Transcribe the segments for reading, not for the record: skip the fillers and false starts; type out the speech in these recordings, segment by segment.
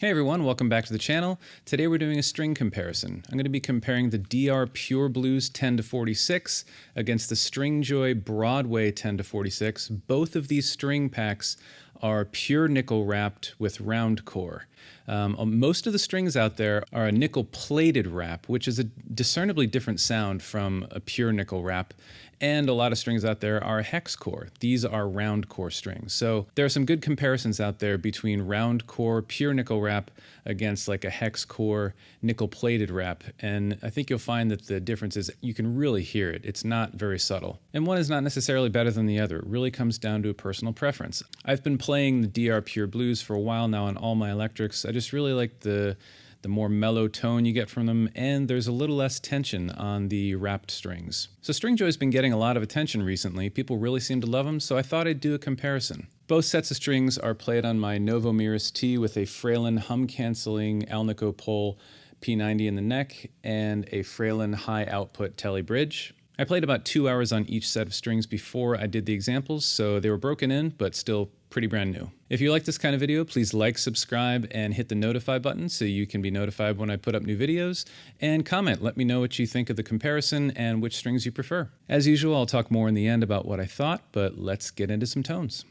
Hey everyone, welcome back to the channel. Today we're doing a string comparison. I'm going to be comparing the DR Pure Blues 10-46 against the Stringjoy Broadway 10-46. Both of these string packs are pure nickel wrapped with round core. Most of the strings out there are a nickel plated wrap, which is a discernibly different sound from a pure nickel wrap. And a lot of strings out there are hex core. These are round core strings. So there are some good comparisons out there between round core pure nickel wrap against like a hex core nickel plated wrap. And I think you'll find that the difference is you can really hear it. It's not very subtle. And one is not necessarily better than the other. It really comes down to a personal preference. I've been playing the DR Pure Blues for a while now on all my electrics. I just really like the more mellow tone you get from them, and there's a little less tension on the wrapped strings. So Stringjoy's been getting a lot of attention recently. People really seem to love them, so I thought I'd do a comparison. Both sets of strings are played on my Novo Miris T with a Fralin hum-canceling Alnico pole P90 in the neck and a Fralin high-output Tele bridge. I played about 2 hours on each set of strings before I did the examples, so they were broken in, but still pretty brand new. If you like this kind of video, please like, subscribe, and hit the notify button so you can be notified when I put up new videos. And comment, let me know what you think of the comparison and which strings you prefer. As usual, I'll talk more in the end about what I thought, but let's get into some tones.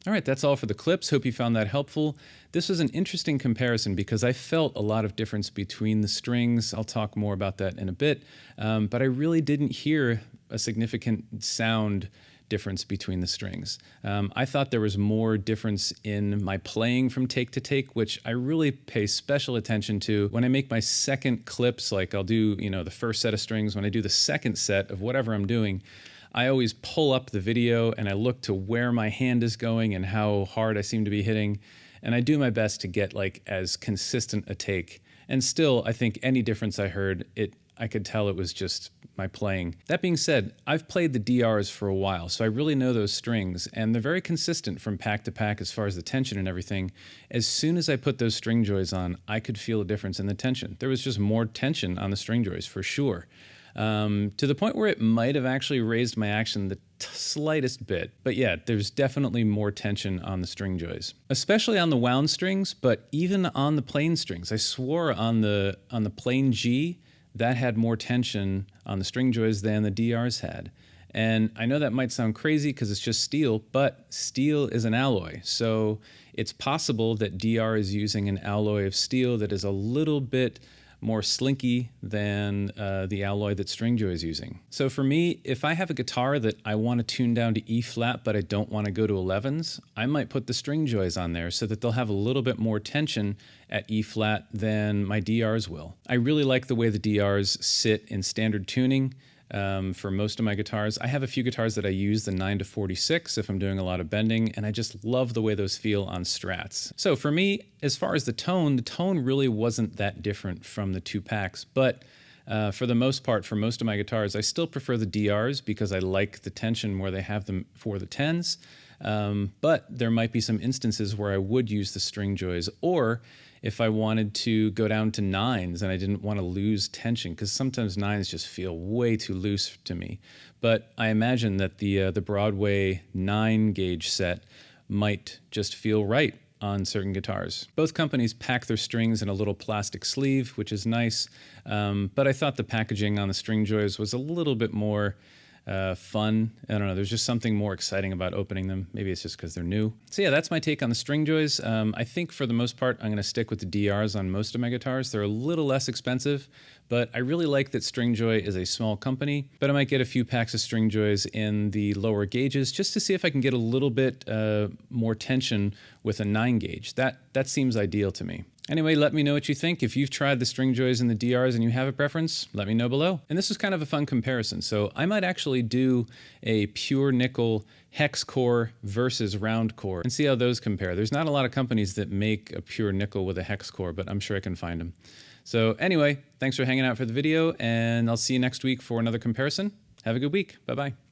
All right, that's all for the clips. Hope you found that helpful. This was an interesting comparison because I felt a lot of difference between the strings. I'll talk more about that in a bit, but I really didn't hear a significant sound difference between the strings. I thought there was more difference in my playing from take to take, which I really pay special attention to when I make my second clips. Like I'll do, the first set of strings. When I do the second set of whatever I'm doing, I always pull up the video and I look to where my hand is going and how hard I seem to be hitting. And I do my best to get like as consistent a take. And still, I think any difference I heard, I could tell it was just my playing. That being said, I've played the DRs for a while, so I really know those strings, and they're very consistent from pack to pack as far as the tension and everything. As soon as I put those Stringjoys on, I could feel a difference in the tension. There was just more tension on the Stringjoys for sure. To the point where it might have actually raised my action the slightest bit. But yeah, there's definitely more tension on the Stringjoys, especially on the wound strings, but even on the plain strings. I swore on the plain G, that had more tension on the Stringjoys than the DRs had. And I know that might sound crazy because it's just steel, but steel is an alloy. So it's possible that DR is using an alloy of steel that is a little bit more slinky than the alloy that Stringjoy is using. So for me, if I have a guitar that I want to tune down to E flat, but I don't want to go to 11s, I might put the Stringjoys on there so that they'll have a little bit more tension at E flat than my DRs will. I really like the way the DRs sit in standard tuning. For most of my guitars. I have a few guitars that I use the 9-46 if I'm doing a lot of bending, and I just love the way those feel on Strats. So for me, as far as the tone really wasn't that different from the two packs, but for the most part, for most of my guitars, I still prefer the DRs because I like the tension where they have them for the 10s, but there might be some instances where I would use the Stringjoys, or if I wanted to go down to 9s and I didn't want to lose tension, because sometimes 9s just feel way too loose to me. But I imagine that the Broadway 9-gauge set might just feel right on certain guitars. Both companies pack their strings in a little plastic sleeve, which is nice, but I thought the packaging on the Stringjoys was a little bit more fun. I don't know, there's just something more exciting about opening them. Maybe it's just because they're new. So yeah, that's my take on the Stringjoys. I think for the most part, I'm going to stick with the DRs on most of my guitars. They're a little less expensive, but I really like that Stringjoy is a small company, but I might get a few packs of Stringjoys in the lower gauges just to see if I can get a little bit more tension with a 9-gauge. That seems ideal to me. Anyway, let me know what you think. If you've tried the Stringjoys and the DRs and you have a preference, let me know below. And this is kind of a fun comparison. So I might actually do a pure nickel hex core versus round core and see how those compare. There's not a lot of companies that make a pure nickel with a hex core, but I'm sure I can find them. So anyway, thanks for hanging out for the video, and I'll see you next week for another comparison. Have a good week. Bye-bye.